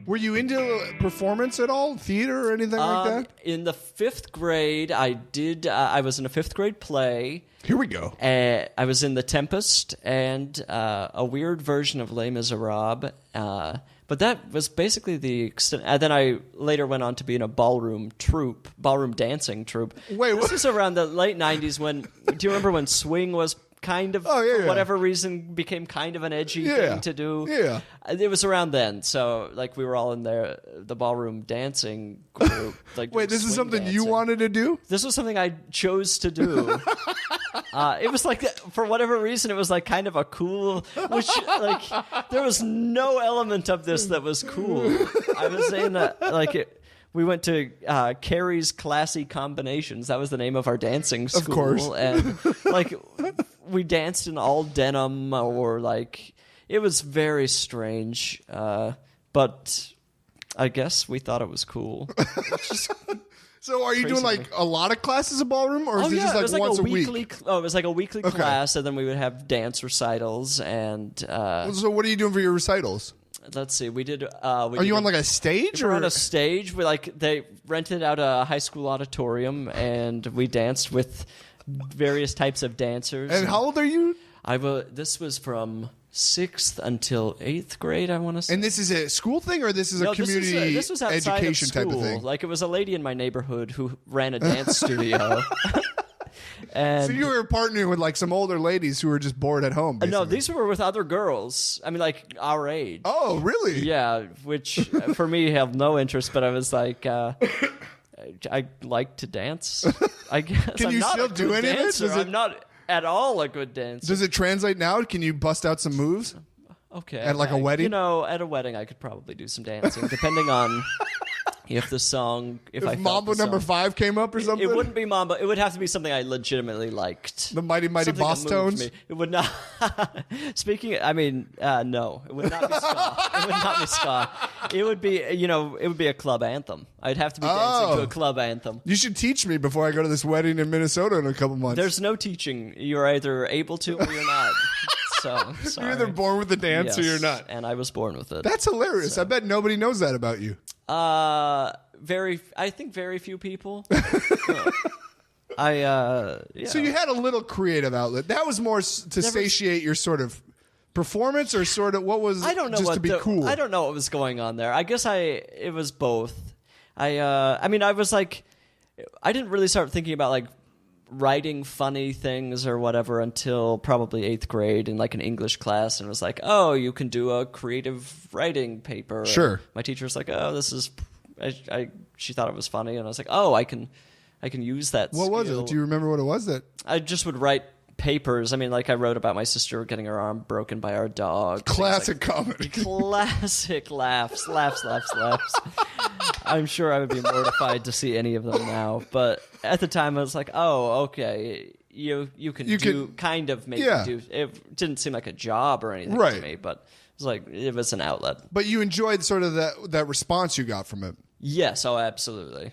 Were you into performance at all? Theater or anything like that? In the 5th grade, I did. I was in a 5th grade play. Here we go. I was in The Tempest and a weird version of Les Miserables. But that was basically the extent. And then I later went on to be in a ballroom dancing troupe. Wait, this was around the late 90s when, do you remember when swing was kind of, for whatever reason, became kind of an edgy thing to do? Yeah. It was around then. So, like, we were all in the ballroom dancing group. Like, wait, this is something dancing. you wanted to do? This was something I chose to do. It was like, for whatever reason, it was like kind of a cool, which like there was no element of this that was cool. I was saying that we went to Carrie's Classy Combinations. That was the name of our dancing school. Of course. And like we danced in all denim or like, it was very strange. But I guess we thought it was cool. So are you doing like a lot of classes of ballroom, or is it just like once a week? It was like a weekly class, and then we would have dance recitals. And so what are you doing for your recitals? Let's see, we did. Are you on like a stage? We were on a stage. They rented out a high school auditorium, and we danced with various types of dancers. And how old are you? This was from 6th until 8th grade, I want to say. And this is a school thing, or this is a community this was outside education of school. type of thing? Like, it was a lady in my neighborhood who ran a dance studio. And so you were partnering with like some older ladies who were just bored at home, basically. No, these were with other girls. I mean, like, our age. Oh, really? Yeah, which for me have no interest, but I was like... I like to dance, I guess. Can you still do any of it? I'm not at all a good dancer. Does it translate now? Can you bust out some moves? Okay. At like a wedding? You know, at a wedding I could probably do some dancing, depending on if the song... If Mambo number 5 came up or something? It wouldn't be Mambo. It would have to be something I legitimately liked. The Mighty Mighty Boss Tones? Me. It would not... no. It would not be ska. It would not be ska. It would be, it would be a club anthem. I'd have to be dancing to a club anthem. You should teach me before I go to this wedding in Minnesota in a couple months. There's no teaching. You're either able to or you're not. So, sorry. You're either born with the dance or you're not. And I was born with it. That's hilarious. So. I bet nobody knows that about you. I think very few people. Yeah. So you had a little creative outlet. That was more to satiate your sort of performance, or sort of what was? I don't know just what to be cool. I don't know what was going on there. I guess it was both. I was like, I didn't really start thinking about like writing funny things or whatever until probably 8th grade in like an English class, and it was like, oh, you can do a creative writing paper. Sure. And my teacher was like, oh, this is. She thought it was funny, and I was like, oh, I can use that. What was it? Do you remember what it was? That I just would write papers. I mean, like, I wrote about my sister getting her arm broken by our dog. Classic comedy. Classic laughs. I'm sure I would be mortified to see any of them now, but at the time I was like, oh, okay, you can kind of make me do. It didn't seem like a job or anything to me, but it was like, it was an outlet. But you enjoyed sort of that response you got from it. Yes, oh, absolutely.